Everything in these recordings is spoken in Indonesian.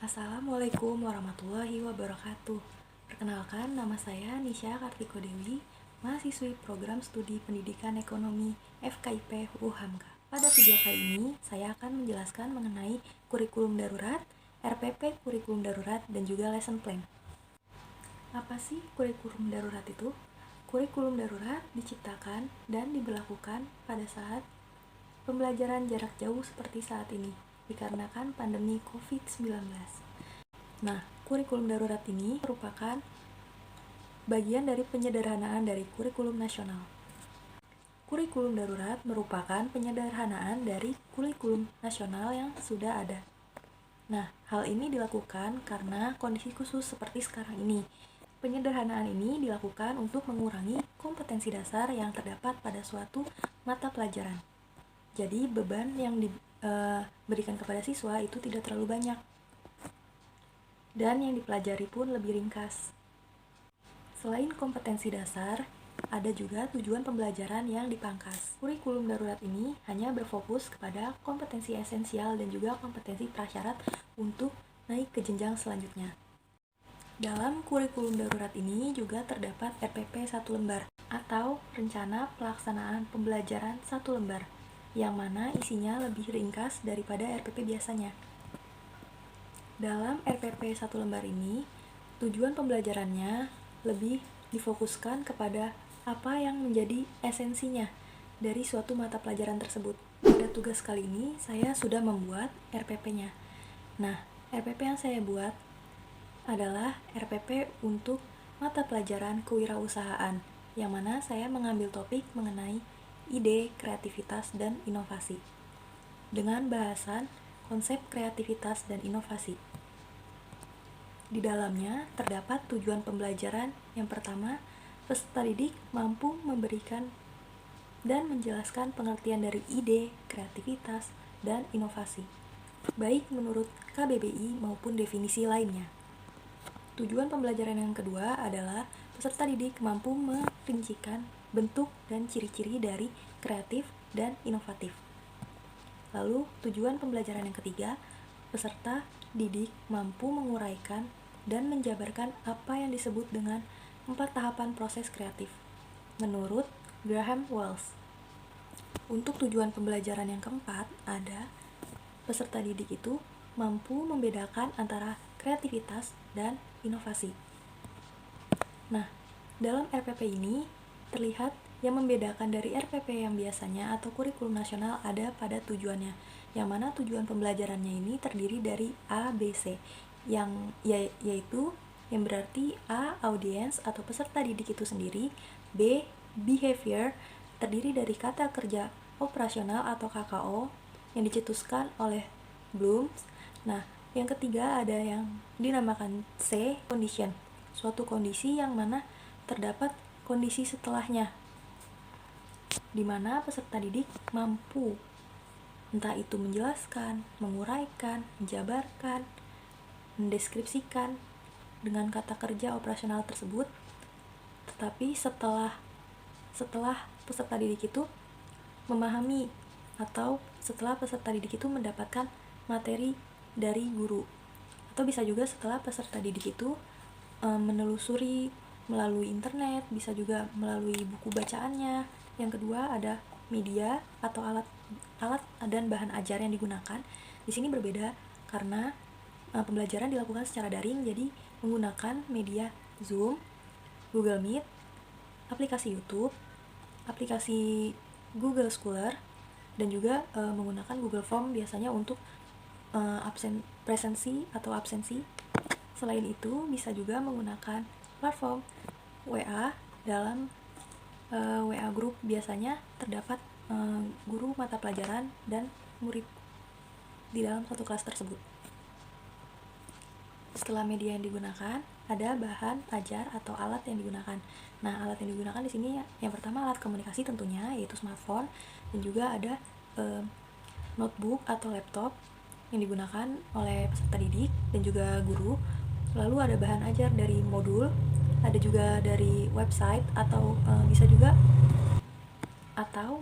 Assalamualaikum warahmatullahi wabarakatuh. Perkenalkan, nama saya Nisha Kartiko Dewi, mahasiswi program studi pendidikan ekonomi FKIP UHAMKA. Pada video kali ini, saya akan menjelaskan mengenai kurikulum darurat, RPP kurikulum darurat, dan juga lesson plan. Apa sih kurikulum darurat itu? Kurikulum darurat diciptakan dan diberlakukan pada saat pembelajaran jarak jauh seperti saat ini, dikarenakan pandemi COVID-19. Nah, kurikulum darurat ini merupakan bagian dari penyederhanaan dari kurikulum nasional. Kurikulum darurat merupakan penyederhanaan dari kurikulum nasional yang sudah ada. Nah, hal ini dilakukan karena kondisi khusus seperti sekarang ini. Penyederhanaan ini dilakukan untuk mengurangi kompetensi dasar yang terdapat pada suatu mata pelajaran. Jadi, beban yang diberikan kepada siswa itu tidak terlalu banyak. Dan yang dipelajari pun lebih ringkas. Selain kompetensi dasar, ada juga tujuan pembelajaran yang dipangkas. Kurikulum darurat ini hanya berfokus kepada kompetensi esensial dan juga kompetensi prasyarat untuk naik ke jenjang selanjutnya. Dalam kurikulum darurat ini juga terdapat RPP 1 lembar atau Rencana Pelaksanaan Pembelajaran 1 lembar, yang mana isinya lebih ringkas daripada RPP biasanya. Dalam RPP 1 lembar ini, tujuan pembelajarannya lebih difokuskan kepada apa yang menjadi esensinya dari suatu mata pelajaran tersebut. Pada tugas kali ini, saya sudah membuat RPP-nya. Nah, RPP yang saya buat adalah RPP untuk mata pelajaran kewirausahaan, yang mana saya mengambil topik mengenai ide, kreativitas, dan inovasi dengan bahasan konsep kreativitas dan inovasi. Di dalamnya terdapat tujuan pembelajaran yang pertama, peserta didik mampu memberikan dan menjelaskan pengertian dari ide, kreativitas, dan inovasi, baik menurut KBBI maupun definisi lainnya. Tujuan pembelajaran yang kedua adalah peserta didik mampu merincikan bentuk dan ciri-ciri dari kreatif dan inovatif. Lalu, tujuan pembelajaran yang ketiga, peserta didik mampu menguraikan dan menjabarkan apa yang disebut dengan 4 tahapan proses kreatif menurut Graham Wells. Untuk tujuan pembelajaran yang keempat, ada peserta didik itu mampu membedakan antara kreativitas dan inovasi. Nah, dalam RPP ini terlihat yang membedakan dari RPP yang biasanya atau kurikulum nasional ada pada tujuannya, yang mana tujuan pembelajarannya ini terdiri dari A, B, C, yaitu yang berarti A, audience atau peserta didik itu sendiri, B, behavior, terdiri dari kata kerja operasional atau KKO yang dicetuskan oleh Bloom. Nah, yang ketiga ada yang dinamakan C, condition, suatu kondisi yang mana terdapat kondisi setelahnya, di mana peserta didik mampu entah itu menjelaskan, menguraikan, menjabarkan, mendeskripsikan dengan kata kerja operasional tersebut. Tetapi setelah peserta didik itu memahami atau setelah peserta didik itu mendapatkan materi dari guru, atau bisa juga setelah peserta didik itu menelusuri melalui internet, bisa juga melalui buku bacaannya. Yang kedua ada media atau alat dan bahan ajar yang digunakan. Di sini berbeda karena pembelajaran dilakukan secara daring, jadi menggunakan media Zoom, Google Meet, aplikasi YouTube, aplikasi Google Scholar, dan juga menggunakan Google Form biasanya untuk presensi atau absensi. Selain itu, bisa juga menggunakan platform WA. Dalam WA group biasanya terdapat guru mata pelajaran dan murid di dalam satu kelas tersebut. Setelah media yang digunakan, ada bahan ajar atau alat yang digunakan. Nah, alat yang digunakan di sini yang pertama alat komunikasi tentunya, yaitu smartphone, dan juga ada notebook atau laptop yang digunakan oleh peserta didik dan juga guru. Lalu ada bahan ajar dari modul, ada juga dari website atau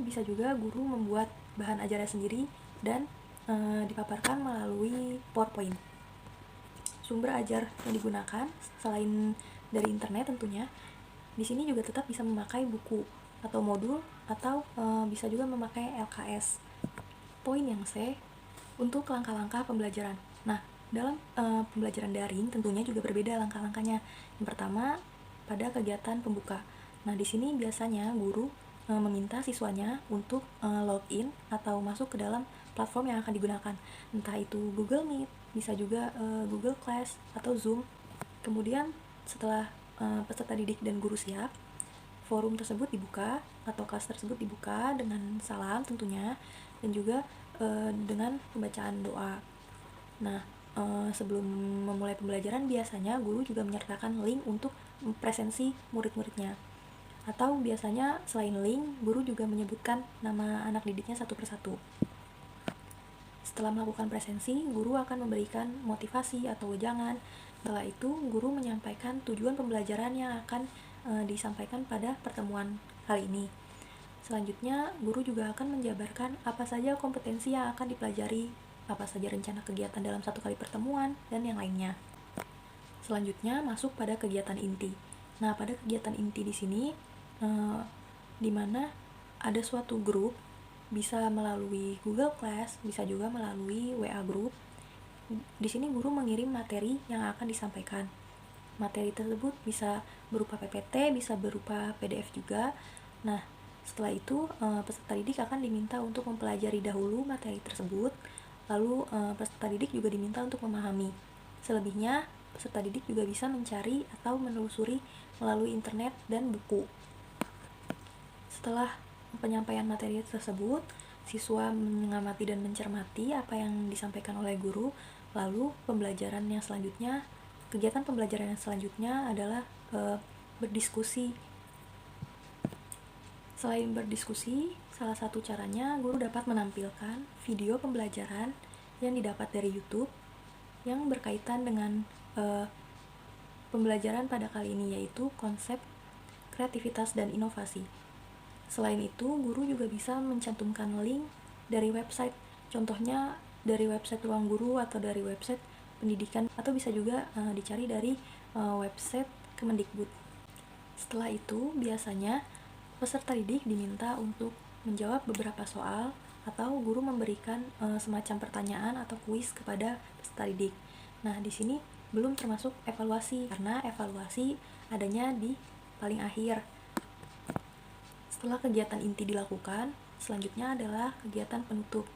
bisa juga guru membuat bahan ajarnya sendiri dan dipaparkan melalui PowerPoint. sumber ajar yang digunakan selain dari internet tentunya, di sini juga tetap bisa memakai buku atau modul atau bisa juga memakai LKS. Poin yang C, untuk langkah-langkah pembelajaran. Nah, dalam pembelajaran daring tentunya juga berbeda langkah-langkahnya. Yang pertama, pada kegiatan pembuka. Nah, di sini biasanya guru meminta siswanya untuk login atau masuk ke dalam platform yang akan digunakan. Entah itu Google Meet, bisa juga Google Class atau Zoom. Kemudian setelah peserta didik dan guru siap, forum tersebut dibuka atau kelas tersebut dibuka dengan salam tentunya, dan juga dengan pembacaan doa. Nah, sebelum memulai pembelajaran biasanya guru juga menyertakan link untuk presensi murid-muridnya. Atau biasanya selain link, guru juga menyebutkan nama anak didiknya satu persatu. Setelah melakukan presensi, guru akan memberikan motivasi atau wejangan. Setelah itu, guru menyampaikan tujuan pembelajaran yang akan disampaikan pada pertemuan kali ini. Selanjutnya, guru juga akan menjabarkan apa saja kompetensi yang akan dipelajari, apa saja rencana kegiatan dalam satu kali pertemuan, dan yang lainnya. Selanjutnya, masuk pada kegiatan inti. Nah, pada kegiatan inti di sini, di mana ada suatu grup, bisa melalui Google Class, bisa juga melalui WA Group. Di sini guru mengirim materi yang akan disampaikan. Materi tersebut bisa berupa PPT, bisa berupa PDF juga. Nah, setelah itu peserta didik akan diminta untuk mempelajari dahulu materi tersebut, lalu peserta didik juga diminta untuk memahami. Selebihnya, peserta didik juga bisa mencari atau menelusuri melalui internet dan buku. Setelah penyampaian materi tersebut, siswa mengamati dan mencermati apa yang disampaikan oleh guru, lalu kegiatan pembelajaran yang selanjutnya adalah berdiskusi. Selain berdiskusi, salah satu caranya guru dapat menampilkan video pembelajaran yang didapat dari YouTube yang berkaitan dengan pembelajaran pada kali ini, yaitu konsep kreativitas dan inovasi. Selain itu, guru juga bisa mencantumkan link dari website, contohnya dari website Ruang Guru atau dari website pendidikan, atau bisa juga dicari dari website Kemendikbud. Setelah itu, biasanya peserta didik diminta untuk menjawab beberapa soal atau guru memberikan semacam pertanyaan atau kuis kepada peserta didik. Nah, di sini belum termasuk evaluasi, karena evaluasi adanya di paling akhir. Setelah kegiatan inti dilakukan, selanjutnya adalah kegiatan penutup.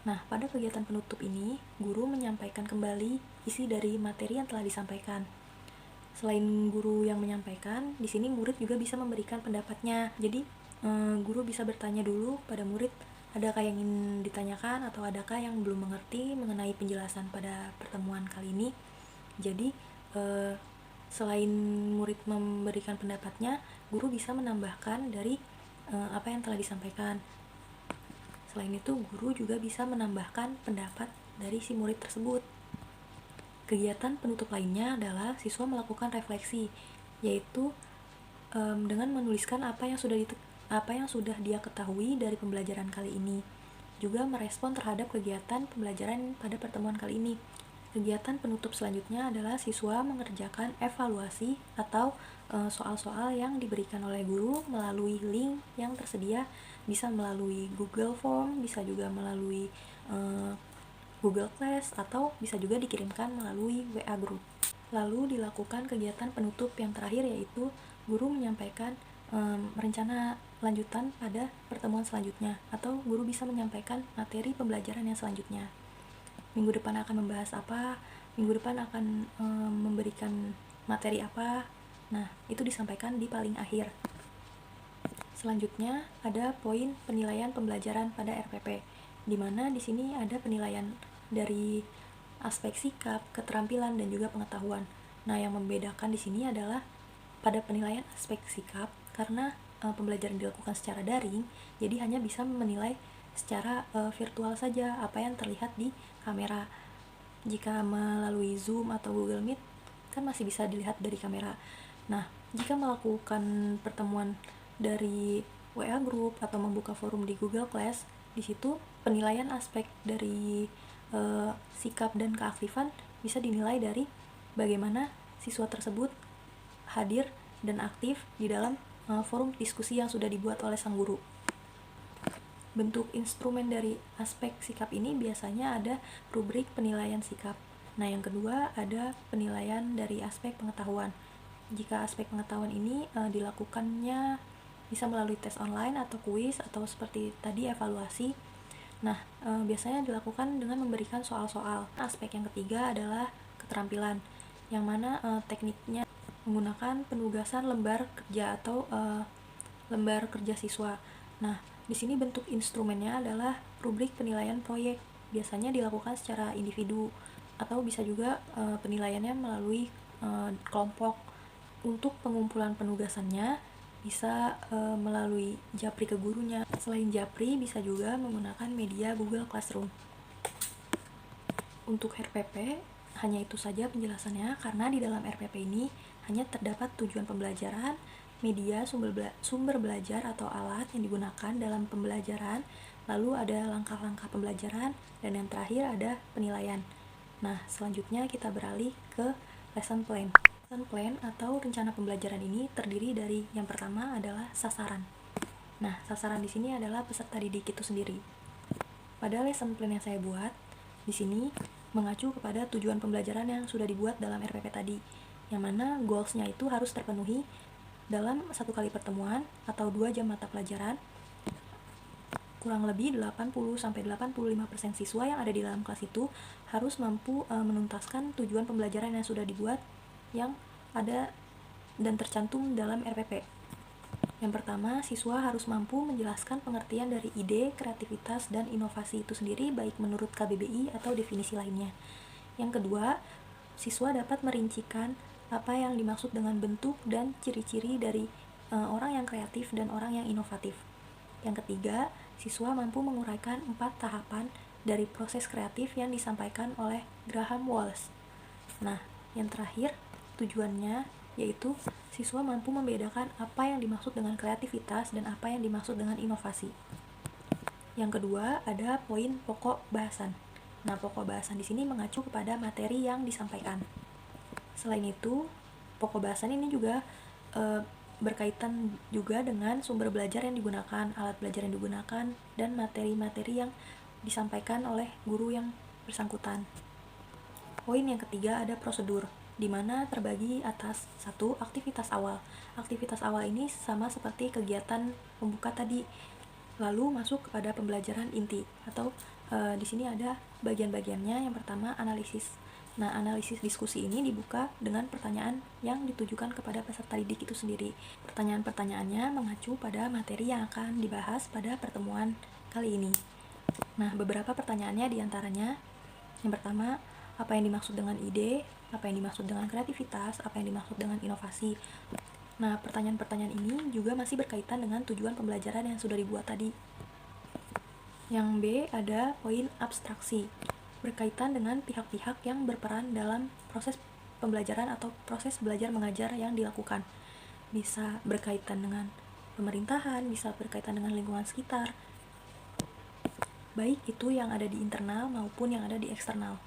Nah, pada kegiatan penutup ini, guru menyampaikan kembali isi dari materi yang telah disampaikan. Selain guru yang menyampaikan, di sini murid juga bisa memberikan pendapatnya. Jadi, guru bisa bertanya dulu pada murid, adakah yang ingin ditanyakan atau adakah yang belum mengerti mengenai penjelasan pada pertemuan kali ini. Jadi, selain murid memberikan pendapatnya, guru bisa menambahkan dari apa yang telah disampaikan. Selain itu, guru juga bisa menambahkan pendapat dari si murid tersebut. Kegiatan penutup lainnya adalah siswa melakukan refleksi, yaitu dengan menuliskan apa yang sudah dia ketahui dari pembelajaran kali ini. Juga merespon terhadap kegiatan pembelajaran pada pertemuan kali ini. Kegiatan penutup selanjutnya adalah siswa mengerjakan evaluasi atau soal-soal yang diberikan oleh guru melalui link yang tersedia, bisa melalui Google Form, bisa juga melalui Google Class, atau bisa juga dikirimkan melalui WA Group. Lalu dilakukan kegiatan penutup yang terakhir, yaitu guru menyampaikan rencana lanjutan pada pertemuan selanjutnya, atau guru bisa menyampaikan materi pembelajaran yang selanjutnya. Minggu depan akan membahas apa, minggu depan akan memberikan materi apa. Nah, itu disampaikan di paling akhir. Selanjutnya ada poin penilaian pembelajaran pada RPP, di mana di sini ada penilaian dari aspek sikap, keterampilan, dan juga pengetahuan. Nah, yang membedakan di sini adalah pada penilaian aspek sikap, karena pembelajaran dilakukan secara daring, jadi hanya bisa menilai secara virtual saja apa yang terlihat di kamera. Jika melalui Zoom atau Google Meet, kan masih bisa dilihat dari kamera. Nah, jika melakukan pertemuan dari WA Group atau membuka forum di Google Class, di situ penilaian aspek dari sikap dan keaktifan bisa dinilai dari bagaimana siswa tersebut hadir dan aktif di dalam forum diskusi yang sudah dibuat oleh sang guru. Bentuk instrumen dari aspek sikap ini biasanya ada rubrik penilaian sikap. Nah, yang kedua ada penilaian dari aspek pengetahuan. Jika aspek pengetahuan ini dilakukannya bisa melalui tes online atau kuis atau seperti tadi evaluasi. Nah, biasanya dilakukan dengan memberikan soal-soal. Aspek yang ketiga adalah keterampilan, yang mana tekniknya menggunakan penugasan lembar kerja atau lembar kerja siswa. Nah, di sini bentuk instrumennya adalah rubrik penilaian proyek. Biasanya dilakukan secara individu atau bisa juga penilaiannya melalui kelompok. Untuk pengumpulan penugasannya bisa melalui japri ke gurunya. Selain japri, bisa juga menggunakan media Google Classroom. Untuk RPP, hanya itu saja penjelasannya karena di dalam RPP ini hanya terdapat tujuan pembelajaran, media sumber belajar atau alat yang digunakan dalam pembelajaran, lalu ada langkah-langkah pembelajaran, dan yang terakhir ada penilaian. Nah, selanjutnya kita beralih ke lesson plan. Lesson plan atau rencana pembelajaran ini terdiri dari yang pertama adalah sasaran. Nah, sasaran di sini adalah peserta didik itu sendiri. Pada lesson plan yang saya buat, di sini mengacu kepada tujuan pembelajaran yang sudah dibuat dalam RPP tadi, yang mana goals-nya itu harus terpenuhi dalam 1 kali pertemuan atau 2 jam mata pelajaran. Kurang lebih 80-85% siswa yang ada di dalam kelas itu harus mampu menuntaskan tujuan pembelajaran yang sudah dibuat yang ada dan tercantum dalam RPP. Yang pertama, siswa harus mampu menjelaskan pengertian dari ide, kreativitas, dan inovasi itu sendiri baik menurut KBBI atau definisi lainnya. Yang kedua, siswa dapat merincikan apa yang dimaksud dengan bentuk dan ciri-ciri dari orang yang kreatif dan orang yang inovatif. Yang ketiga, siswa mampu menguraikan 4 tahapan dari proses kreatif yang disampaikan oleh Graham Walsh. Nah, yang terakhir, tujuannya yaitu siswa mampu membedakan apa yang dimaksud dengan kreativitas dan apa yang dimaksud dengan inovasi. Yang kedua, ada poin pokok bahasan. Nah, pokok bahasan di sini mengacu kepada materi yang disampaikan. Selain itu, pokok bahasan ini juga berkaitan juga dengan sumber belajar yang digunakan, alat belajar yang digunakan, dan materi-materi yang disampaikan oleh guru yang bersangkutan. Poin yang ketiga ada prosedur, di mana terbagi atas 1. Aktivitas awal. Aktivitas awal ini sama seperti kegiatan pembuka tadi, lalu masuk kepada pembelajaran inti, atau di sini ada bagian-bagiannya. Yang pertama, analisis. Nah, analisis diskusi ini dibuka dengan pertanyaan yang ditujukan kepada peserta didik itu sendiri. Pertanyaan-pertanyaannya mengacu pada materi yang akan dibahas pada pertemuan kali ini. Nah, beberapa pertanyaannya diantaranya, yang pertama, apa yang dimaksud dengan ide, apa yang dimaksud dengan kreativitas, apa yang dimaksud dengan inovasi. Nah, pertanyaan-pertanyaan ini juga masih berkaitan dengan tujuan pembelajaran yang sudah dibuat tadi. Yang B ada poin abstraksi, berkaitan dengan pihak-pihak yang berperan dalam proses pembelajaran atau proses belajar mengajar yang dilakukan. Bisa berkaitan dengan pemerintahan, bisa berkaitan dengan lingkungan sekitar, baik itu yang ada di internal maupun yang ada di eksternal.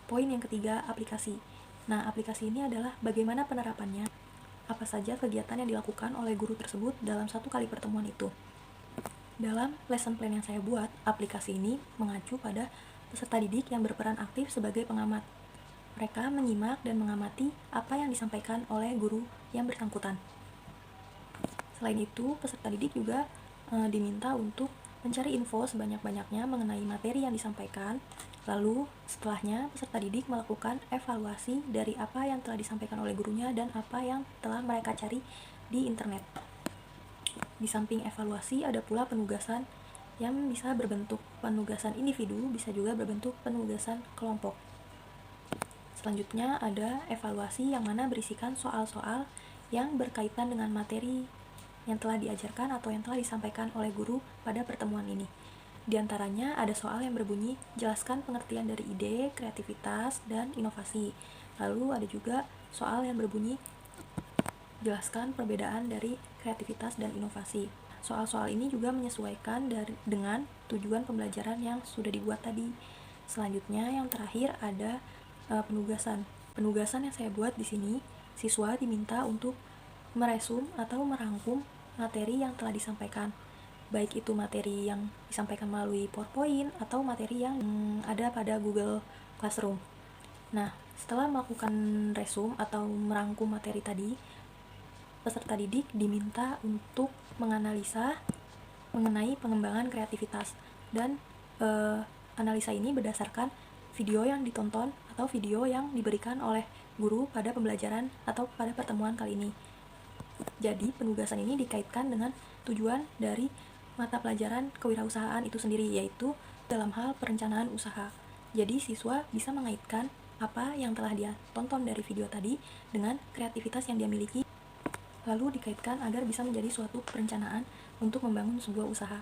Poin yang ketiga, aplikasi. Nah, aplikasi ini adalah bagaimana penerapannya, apa saja kegiatan yang dilakukan oleh guru tersebut dalam 1 kali pertemuan itu. Dalam lesson plan yang saya buat, aplikasi ini mengacu pada peserta didik yang berperan aktif sebagai pengamat. Mereka menyimak dan mengamati apa yang disampaikan oleh guru yang bersangkutan. Selain itu, peserta didik juga diminta untuk mencari info sebanyak-banyaknya mengenai materi yang disampaikan. Lalu, setelahnya, peserta didik melakukan evaluasi dari apa yang telah disampaikan oleh gurunya dan apa yang telah mereka cari di internet. Di samping evaluasi, ada pula penugasan yang bisa berbentuk penugasan individu, bisa juga berbentuk penugasan kelompok. Selanjutnya ada evaluasi yang mana berisikan soal-soal yang berkaitan dengan materi yang telah diajarkan atau yang telah disampaikan oleh guru pada pertemuan ini. Di antaranya ada soal yang berbunyi, jelaskan pengertian dari ide, kreativitas, dan inovasi. Lalu ada juga soal yang berbunyi, jelaskan perbedaan dari kreativitas dan inovasi. Soal-soal ini juga menyesuaikan dengan tujuan pembelajaran yang sudah dibuat tadi. Selanjutnya yang terakhir ada penugasan. Penugasan yang saya buat di sini, siswa diminta untuk meresum atau merangkum materi yang telah disampaikan, baik itu materi yang disampaikan melalui PowerPoint atau materi yang ada pada Google Classroom. Nah, setelah melakukan resum atau merangkum materi tadi, peserta didik diminta untuk menganalisa mengenai pengembangan kreativitas, dan analisa ini berdasarkan video yang ditonton atau video yang diberikan oleh guru pada pembelajaran atau pada pertemuan kali ini. Jadi penugasan ini dikaitkan dengan tujuan dari mata pelajaran kewirausahaan itu sendiri, yaitu dalam hal perencanaan usaha. Jadi siswa bisa mengaitkan apa yang telah dia tonton dari video tadi dengan kreativitas yang dia miliki, lalu dikaitkan agar bisa menjadi suatu perencanaan untuk membangun sebuah usaha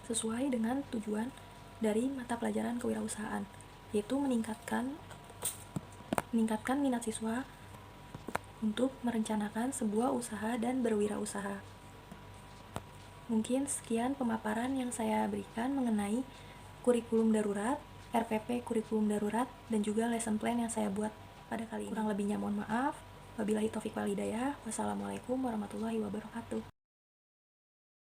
sesuai dengan tujuan dari mata pelajaran kewirausahaan, yaitu meningkatkan minat siswa untuk merencanakan sebuah usaha dan berwirausaha. Mungkin sekian pemaparan yang saya berikan mengenai kurikulum darurat, RPP kurikulum darurat, dan juga lesson plan yang saya buat pada kali ini. Kurang lebihnya mohon maaf. Wabillahi taufiq wal hidayah. Wassalamualaikum warahmatullahi wabarakatuh.